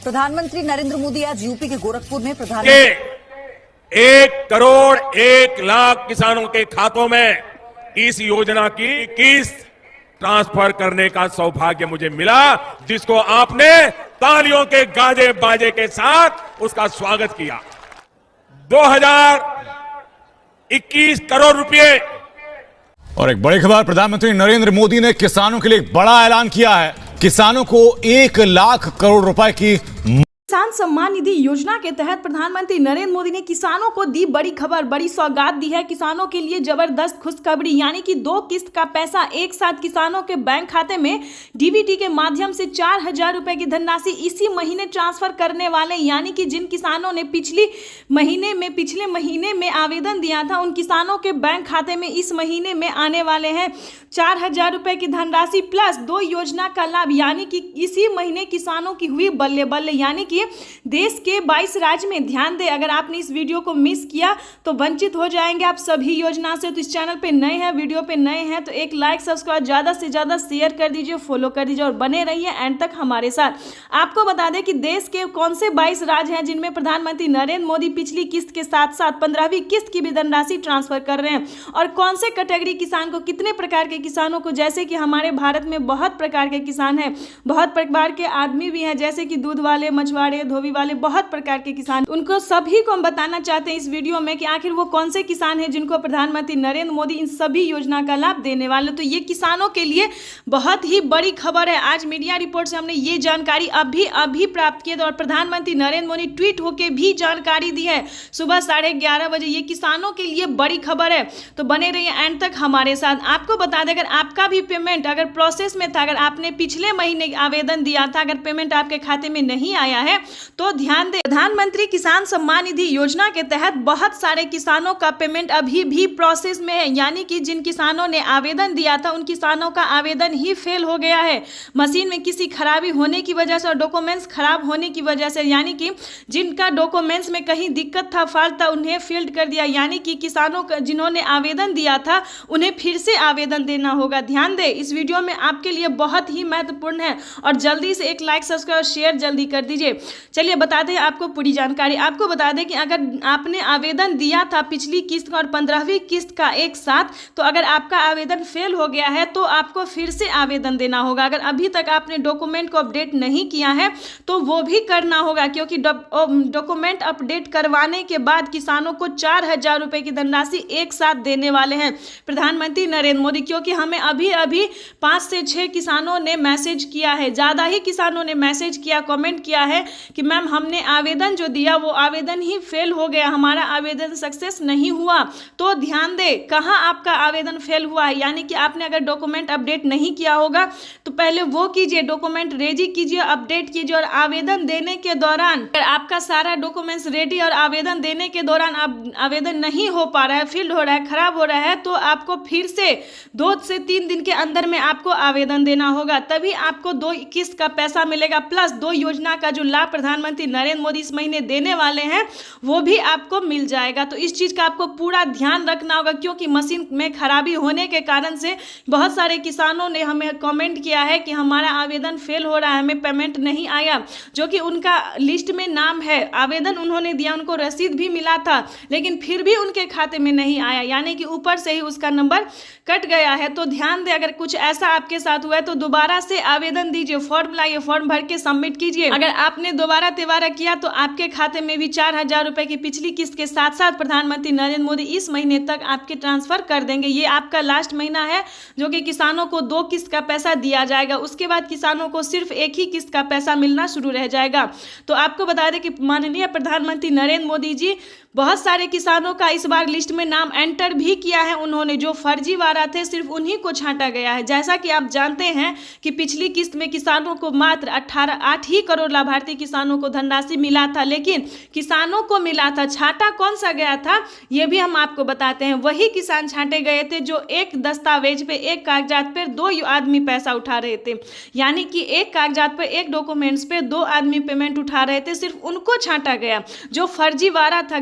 प्रधानमंत्री नरेंद्र मोदी आज यूपी के गोरखपुर में के 1,01,00,000 किसानों के खातों में इस योजना की किस्त ट्रांसफर करने का सौभाग्य मुझे मिला, जिसको आपने तालियों के गाजे बाजे के साथ उसका स्वागत किया। 2021 करोड़ रुपए। और एक बड़ी खबर, प्रधानमंत्री नरेंद्र मोदी ने किसानों के लिए एक बड़ा ऐलान किया है। किसानों को 1,00,000 करोड़ रुपए की किसान सम्मान निधि योजना के तहत प्रधानमंत्री नरेंद्र मोदी ने किसानों को दी बड़ी खबर, बड़ी सौगात दी है। किसानों के लिए जबरदस्त खुशखबरी, यानी कि 2 किस्त का पैसा एक साथ किसानों के बैंक खाते में डीबीटी के माध्यम से 4,000 रुपए की धनराशि इसी महीने ट्रांसफर करने वाले, यानी कि जिन किसानों ने पिछले महीने में आवेदन दिया था, उन किसानों के बैंक खाते में इस महीने में आने वाले हैं 4,000 रुपए की धनराशि प्लस 2 योजना का लाभ, यानी कि इसी महीने किसानों की हुई बल्ले बल्ले। यानी कि देश के 22 राज्य में, ध्यान दें, अगर आपने इस वीडियो को मिस किया तो वंचित हो जाएंगे आप सभी योजना से। तो इस चैनल पे नए हैं, वीडियो पे नए हैं तो एक लाइक सब्सक्राइब ज़्यादा से ज़्यादा शेयर कर दीजिए, फॉलो कर दीजिए और बने रहिए एंड तक हमारे साथ। आपको बता दें कि देश के कौन से 22 राज्य हैं जिनमें प्रधानमंत्री नरेंद्र मोदी पिछली किस्त के साथ साथ 15वीं किस्त की भी धनराशि ट्रांसफर कर रहे हैं, और कौन से कैटेगरी किसान को, कितने प्रकार के किसानों को। जैसे कि हमारे भारत में बहुत प्रकार के किसान हैं, बहुत प्रकार के आदमी भी हैं, जैसे कि दूध वाले, मछुआरे, धोबी वाले, बहुत प्रकार के किसान। उनको सभी को हम बताना चाहते हैं इस वीडियो में कि आखिर वो कौन से किसान हैं जिनको प्रधानमंत्री नरेंद्र मोदी इन सभी योजना का लाभ देने वाले। तो ये किसानों के लिए बहुत ही बड़ी खबर है। आज मीडिया रिपोर्ट से हमने ये जानकारी अभी प्राप्त की है और प्रधानमंत्री नरेंद्र मोदी ट्वीट होकर भी जानकारी दी है सुबह 11:30 बजे। ये किसानों के लिए बड़ी खबर है, तो बने रहिए एंड तक हमारे साथ। आपको बता दें, अगर आपका भी पेमेंट अगर प्रोसेस में था, अगर आपने पिछले महीने आवेदन दिया था, अगर पेमेंट आपके खाते में नहीं आया है तो ध्यान दें, प्रधानमंत्री किसान सम्मान निधि योजना के तहत बहुत सारे किसानों का पेमेंट अभी भी प्रोसेस में है। यानी कि जिन किसानों ने आवेदन दिया था उन किसानों का आवेदन ही फेल हो गया है, मशीन में किसी खराबी होने की वजह से और डॉक्यूमेंट्स खराब होने की वजह से। यानी कि जिनका डॉक्यूमेंट्स में कहीं दिक्कत था, फॉल्ट था, उन्हें फील्ड कर दिया। यानी कि किसानों का जिन्होंने आवेदन दिया था उन्हें फिर से आवेदन देना होगा। ध्यान दें, इस वीडियो में आपके लिए बहुत ही महत्वपूर्ण है और जल्दी से एक लाइक सब्सक्राइब शेयर जल्दी कर दीजिए। चलिए बताते हैं आपको पूरी जानकारी। आपको बता दें कि अगर आपने आवेदन दिया था पिछली किस्त का और 15वीं किस्त का एक साथ, तो अगर आपका आवेदन फेल हो गया है तो आपको फिर से आवेदन देना होगा। अगर अभी तक आपने डॉक्यूमेंट को अपडेट नहीं किया है तो वो भी करना होगा, क्योंकि डॉक्यूमेंट अपडेट करवाने के बाद किसानों को 4,000 रुपए की धनराशि एक साथ देने वाले हैं प्रधानमंत्री नरेंद्र मोदी। क्योंकि हमें अभी 5 से 6 किसानों ने मैसेज किया है, ज़्यादा ही किसानों ने मैसेज किया, कमेंट किया है कि मैम हमने आवेदन जो दिया वो आवेदन ही फेल हो गया, हमारा आवेदन सक्सेस नहीं हुआ। तो ध्यान दें, कहाँ आपका आवेदन फेल हुआ है। यानी कि आपने अगर डॉक्यूमेंट अपडेट नहीं किया होगा तो पहले वो कीजिए, डॉक्यूमेंट रेडी कीजिए, अपडेट कीजिए और आवेदन देने के दौरान अगर आपका सारा डॉक्यूमेंट्स रेडी और आवेदन देने के दौरान आवेदन नहीं हो पा रहा है, फील्ड हो रहा है, खराब हो रहा है, तो आपको फिर से 2 से 3 दिन के अंदर में आपको आवेदन देना होगा। तभी आपको 2 किस्त का पैसा मिलेगा प्लस 2 योजना का जो लाभ प्रधानमंत्री नरेंद्र मोदी इस महीने देने वाले हैं वो भी आपको मिल जाएगा। तो इस चीज़ का आपको पूरा ध्यान रखना होगा, क्योंकि मशीन में खराबी होने के कारण से बहुत सारे किसानों ने हमें कमेंट किया है कि हमारा आवेदन फेल हो रहा है, हमें पेमेंट नहीं आया, जो कि उनका लिस्ट में नाम है, आवेदन उन्होंने दिया, उनको रसीद भी मिला था, लेकिन फिर भी उनके खाते में नहीं आया। यानी कि ऊपर से ही उसका नंबर कट गया है। तो ध्यान दें, अगर कुछ ऐसा आपके साथ हुआ है तो दोबारा से आवेदन दीजिए, फॉर्म लाइए, फॉर्म भर के सबमिट कीजिए। अगर आपने दोबारा किया तो आपके खाते में भी 4,000 रुपए की पिछली किस्त के साथ साथ प्रधानमंत्री नरेंद्र मोदी इस महीने तक आपके ट्रांसफर कर देंगे। ये आपका लास्ट महीना है जो कि किसानों को 2 किस्त का पैसा दिया जाएगा, उसके बाद किसानों को सिर्फ एक ही किस्त का पैसा मिलना शुरू रह जाएगा। तो आपको बता दें कि माननीय प्रधानमंत्री नरेंद्र मोदी जी बहुत सारे किसानों का इस बार लिस्ट में नाम एंटर भी किया है उन्होंने, जो फर्जीवाड़ा थे सिर्फ उन्हीं को छांटा गया है। जैसा कि आप जानते हैं कि पिछली किस्त में किसानों को मात्र 8 ही करोड़ लाभार्थी किसानों को धनराशि मिला था, लेकिन किसानों को मिला था, छांटा कौन सा गया था ये भी हम आपको बताते हैं। वही किसान छांटे गए थे जो एक दस्तावेज पे, एक कागजात पर 2 आदमी पैसा उठा रहे थे। यानी कि एक कागजात पर, एक डॉक्यूमेंट्स पे 2 आदमी पेमेंट उठा रहे थे, सिर्फ उनको छांटा गया। जो फर्जीवाड़ा था,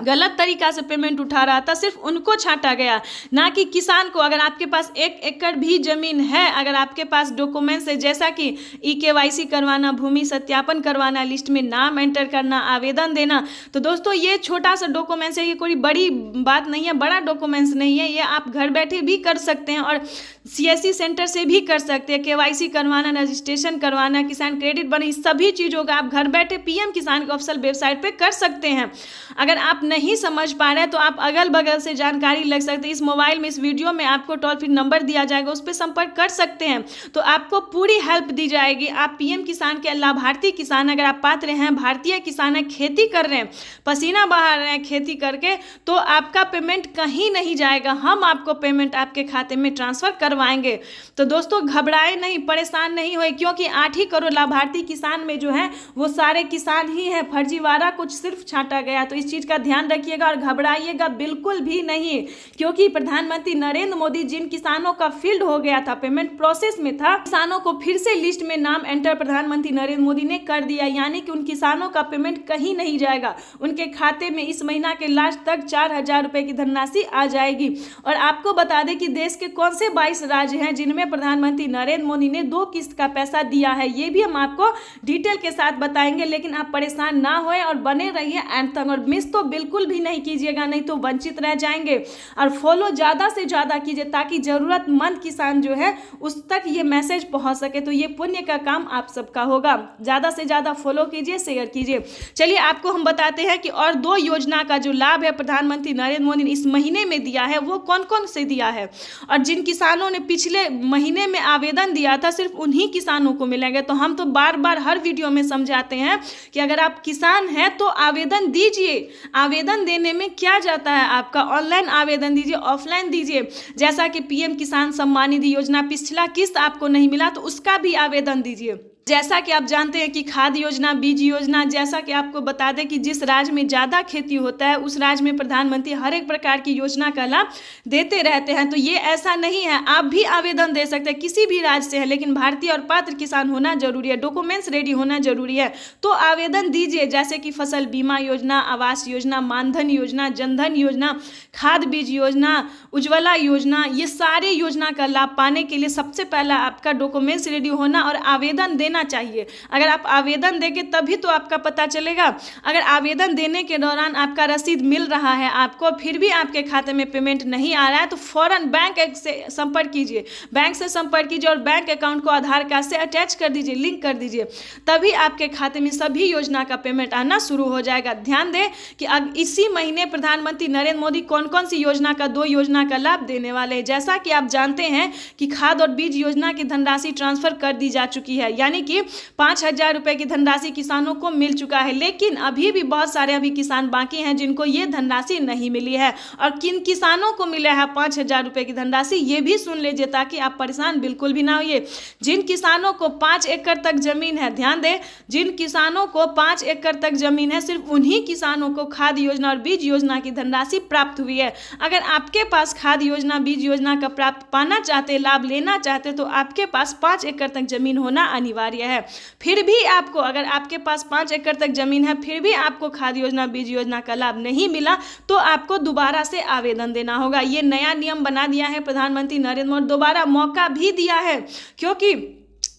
गलत तरीका से पेमेंट उठा रहा था, सिर्फ उनको छांटा गया, ना कि किसान को। अगर आपके पास 1 एकड़ भी जमीन है, अगर आपके पास डॉक्यूमेंट्स है, जैसा कि EKYC करवाना, भूमि सत्यापन करवाना, करवाना, लिस्ट में नाम एंटर करना, आवेदन देना। तो दोस्तों ये छोटा सा डॉक्यूमेंट्स है, ये कोई बड़ी बात नहीं है, बड़ा डॉक्यूमेंट्स नहीं है, ये आप घर बैठे भी कर सकते हैं और CSC सेंटर से भी कर सकते हैं। KYC करवाना, रजिस्ट्रेशन करवाना, किसान क्रेडिट बनी, सभी चीज़ों का आप घर बैठे PM किसान के ऑफिशियल वेबसाइट पे कर सकते हैं। अगर आप नहीं समझ पा रहे हैं तो आप अगल बगल से जानकारी लग सकते हैं। इस मोबाइल में, इस वीडियो में आपको टोल फ्री नंबर दिया जाएगा, उस पर संपर्क कर सकते हैं, तो आपको पूरी हेल्प दी जाएगी। आप PM किसान के लाभार्थी किसान, अगर आप पात्र हैं, भारतीय किसान हैं, खेती कर रहे हैं, पसीना बहा रहे हैं खेती करके, तो आपका पेमेंट कहीं नहीं जाएगा, हम आपको पेमेंट आपके खाते में ट्रांसफर करवाएंगे। तो दोस्तों घबराए नहीं, परेशान नहीं हुए, क्योंकि 8 ही करोड़ लाभार्थी किसान में जो है वो सारे किसान ही हैं, फर्जीवाड़ा कुछ सिर्फ छांटा गया। तो इस चीज़ का ध्यान रखिएगा और घबराइएगा बिल्कुल भी नहीं, क्योंकि प्रधानमंत्री नरेंद्र मोदी जिन किसानों का फील्ड हो गया था, पेमेंट प्रोसेस में था, किसानों को फिर से लिस्ट में नाम एंटर प्रधानमंत्री नरेंद्र मोदी ने कर दिया, यानी कि उन किसानों का पेमेंट कहीं नहीं जाएगा, उनके खाते में इस महीना के लास्ट तक 4,000 रुपए की धनराशि आ जाएगी। और आपको बता दें कि देश के कौन से 22 राज्य हैं जिनमें प्रधानमंत्री नरेंद्र मोदी ने 2 किस्त का पैसा दिया है, ये भी हम आपको डिटेल के साथ बताएंगे। लेकिन आप परेशान ना होए और बने रहिए एंड तक, और मिस तो बिल्कुल भी नहीं कीजिएगा, नहीं तो वंचित रह जाएंगे। और फॉलो ज़्यादा से ज़्यादा कीजिए ताकि ज़रूरतमंद किसान जो है उस तक ये मैसेज पहुंच सके, तो ये पुण्य का काम आप सबका होगा। ज़्यादा से ज़्यादा फॉलो कीजिए, शेयर कीजिए। चलिए आपको हम बताते हैं कि और 2 योजना का जो लाभ है प्रधानमंत्री नरेंद्र मोदी ने इस महीने में दिया है, वो कौन कौन से दिया है। और जिन किसानों ने पिछले महीने में आवेदन दिया था, सिर्फ उन्हीं किसानों को मिलेंगे। तो हम तो बार बार हर वीडियो में समझाते हैं कि अगर आप किसान हैं तो आवेदन दीजिए। आवेदन देने में क्या जाता है आपका, ऑनलाइन आवेदन दीजिए, ऑफलाइन दीजिए। जैसा कि PM किसान सम्मान निधि योजना पिछला किस्त आपको नहीं मिला तो उसका भी आवेदन दीजिए। जैसा कि आप जानते हैं कि खाद योजना, बीज योजना, जैसा कि आपको बता दें कि जिस राज्य में ज़्यादा खेती होता है उस राज्य में प्रधानमंत्री हर एक प्रकार की योजना का लाभ देते रहते हैं। तो ये ऐसा नहीं है, आप भी आवेदन दे सकते हैं, किसी भी राज्य से है, लेकिन भारतीय और पात्र किसान होना जरूरी है, डॉक्यूमेंट्स रेडी होना जरूरी है। तो आवेदन दीजिए, जैसे कि फसल बीमा योजना, आवास योजना, मानधन योजना, जनधन योजना, खाद बीज योजना, उज्ज्वला योजना, ये सारे योजना का लाभ पाने के लिए सबसे पहला आपका डॉक्यूमेंट्स रेडी होना और आवेदन देना चाहिए। अगर आप आवेदन देंगे तभी तो आपका पता चलेगा। अगर आवेदन देने के दौरान आपका रसीद मिल रहा है आपको, फिर भी आपके खाते में पेमेंट नहीं आ रहा है, तो फौरन बैंक से संपर्क कीजिए, बैंक से संपर्क कीजिए और बैंक अकाउंट को आधार कार्ड से अटैच कर दीजिए, लिंक कर दीजिए, तभी आपके खाते में सभी योजना का पेमेंट आना शुरू हो जाएगा। ध्यान दें कि अब इसी महीने प्रधानमंत्री नरेंद्र मोदी कौन कौन सी योजना का 2 योजना का लाभ देने वाले हैं। जैसा कि आप जानते हैं कि खाद और बीज योजना की धनराशि ट्रांसफर कर दी जा चुकी है, यानी कि 5,000 रुपए की धनराशि किसानों को मिल चुका है। लेकिन अभी भी बहुत सारे किसान बाकी हैं जिनको ये धनराशि नहीं मिली है। और किन किसानों को मिला है 5,000 रुपए की धनराशि, ये भी सुन लीजिए ताकि आप परेशान बिल्कुल भी ना होइए। जिन किसानों को 5 एकड़ तक जमीन है, ध्यान दें, जिन किसानों को 5 एकड़ तक जमीन है, सिर्फ उन्हीं किसानों को खाद योजना और बीज योजना की धनराशि प्राप्त हुई है। अगर आपके पास खाद योजना, बीज योजना का प्राप्त पाना चाहते, लाभ लेना चाहते, तो आपके पास 5 एकड़ तक जमीन होना अनिवार्य है। फिर भी आपको, अगर आपके पास 5 एकड़ तक जमीन है, फिर भी आपको खाद योजना, बीज योजना का लाभ नहीं मिला, तो आपको दोबारा से आवेदन देना होगा। ये नया नियम बना दिया है प्रधानमंत्री नरेंद्र मोदी, दोबारा मौका भी दिया है, क्योंकि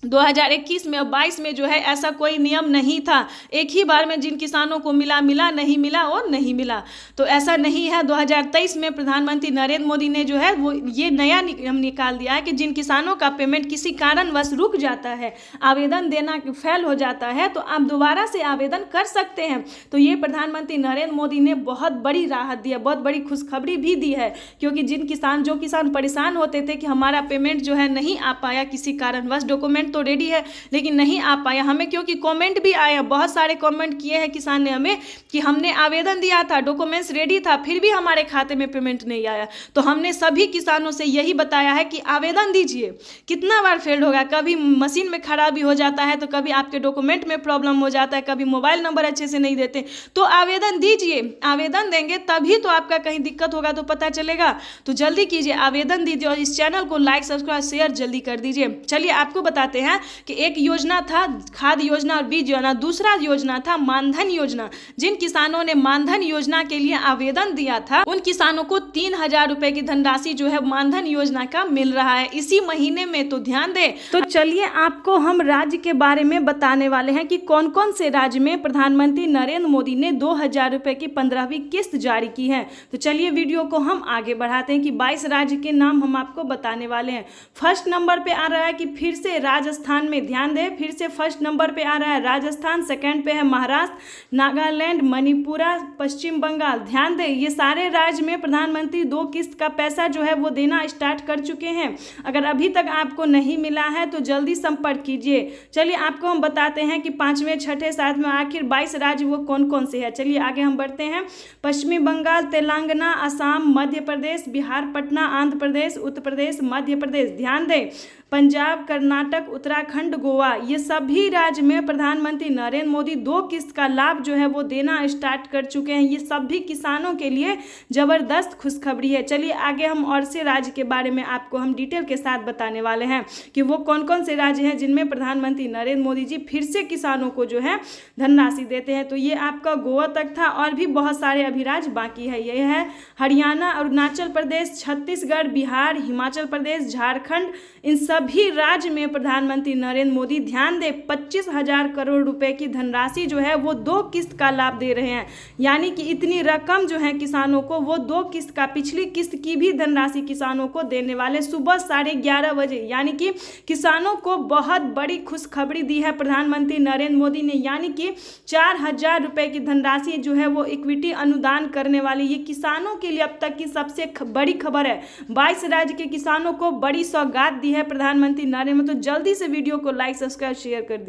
2021 में और 22 में जो है ऐसा कोई नियम नहीं था। एक ही बार में जिन किसानों को मिला, नहीं मिला और नहीं मिला, तो ऐसा नहीं है। 2023 में प्रधानमंत्री नरेंद्र मोदी ने जो है वो ये नया नियम निकाल दिया है कि जिन किसानों का पेमेंट किसी कारणवश रुक जाता है, आवेदन देना फेल हो जाता है, तो आप दोबारा से आवेदन कर सकते हैं। तो ये प्रधानमंत्री नरेंद्र मोदी ने बहुत बड़ी राहत दी है, बहुत बड़ी खुशखबरी भी दी है, क्योंकि जो किसान परेशान होते थे कि हमारा पेमेंट जो है नहीं आ पाया किसी कारणवश, डॉक्यूमेंट तो रेडी है लेकिन नहीं आ पाया हमें, क्योंकि कमेंट भी आए हैं, बहुत सारे कमेंट किए हैं किसान ने हमें कि हमने आवेदन दिया था, डॉक्यूमेंट्स रेडी था, फिर भी हमारे खाते में पेमेंट नहीं आया। तो हमने सभी किसानों से यही बताया है कि आवेदन दीजिए। कितना बार फेल होगा, कभी मशीन में खराबी हो जाता है, तो कभी आपके डॉक्यूमेंट में प्रॉब्लम हो जाता है, कभी मोबाइल नंबर अच्छे से नहीं देते, तो आवेदन दीजिए। आवेदन देंगे तभी तो आपका कहीं दिक्कत होगा तो पता चलेगा। तो जल्दी कीजिए, आवेदन दीजिए और इस चैनल को लाइक, सब्सक्राइब, शेयर जल्दी कर दीजिए। चलिए आपको बताते हैं हैं कि एक योजना था खाद्य योजना और बीज योजना, दूसरा योजना था मानधन योजना। जिन किसानों ने मानधन योजना के लिए आवेदन दिया था उन किसानों को 3,000 रुपए की धनराशि जो है मानधन योजना का मिल रहा है इसी महीने में, तो ध्यान दें। तो चलिए आपको हम राज्य के बारे में बताने वाले हैं कि कौन कौन से राज्य में प्रधानमंत्री नरेंद्र मोदी ने 2,000 रुपए की 15वीं किस्त जारी की है। तो चलिए वीडियो को हम आगे बढ़ाते हैं कि 22 राज्य के नाम हम आपको बताने वाले हैं। फर्स्ट नंबर पे आ रहा है कि फिर से राजस्थान में, ध्यान दें, फिर से फर्स्ट नंबर पे आ रहा है राजस्थान, सेकंड पे है महाराष्ट्र, नागालैंड, मणिपुर, पश्चिम बंगाल। ध्यान दें ये सारे राज्य में प्रधानमंत्री 2 किस्त का पैसा जो है वो देना स्टार्ट कर चुके हैं। अगर अभी तक आपको नहीं मिला है तो जल्दी संपर्क कीजिए। चलिए आपको हम बताते हैं कि 5वें, 6ठे, 7वें आखिर 22 राज्य वो कौन कौन से हैं। चलिए आगे हम बढ़ते हैं। पश्चिमी बंगाल, तेलंगाना, असम, मध्य प्रदेश, बिहार, पटना, आंध्र प्रदेश, उत्तर प्रदेश, मध्य प्रदेश। ध्यान दें पंजाब, कर्नाटक, उत्तराखंड, गोवा, ये सभी राज्य में प्रधानमंत्री नरेंद्र मोदी 2 किस्त का लाभ जो है वो देना स्टार्ट कर चुके हैं। ये सभी किसानों के लिए जबरदस्त खुशखबरी है। चलिए आगे हम और से राज्य के बारे में आपको हम डिटेल के साथ बताने वाले हैं कि वो कौन कौन से राज्य हैं जिनमें प्रधानमंत्री नरेंद्र मोदी जी फिर से किसानों को जो है धनराशि देते हैं। तो ये आपका गोवा तक था और भी बहुत सारे अभी राज्य बाकी है। ये है हरियाणा, अरुणाचल प्रदेश, छत्तीसगढ़, बिहार, हिमाचल प्रदेश, झारखंड। इन सभी राज्य में प्रधानमंत्री नरेंद्र मोदी, ध्यान दें, 25,000 करोड़ रुपए की धनराशि जो है वो 2 किस्त का लाभ दे रहे हैं। यानी कि इतनी रकम जो है किसानों को वो 2 किस्त का, पिछली किस्त की भी धनराशि किसानों को देने वाले सुबह 11:30 बजे। यानी कि किसानों को बहुत बड़ी खुशखबरी दी है प्रधानमंत्री नरेंद्र मोदी ने। यानी कि 4,000 रुपए की धनराशि जो है वो इक्विटी अनुदान करने वाली, ये किसानों के लिए अब तक की सबसे बड़ी खबर है। 22 राज्य के किसानों को बड़ी सौगात दी है प्रधानमंत्री नरेंद्र मोदी। तो जल्दी से वीडियो को लाइक, सब्सक्राइब, शेयर कर दीजिए।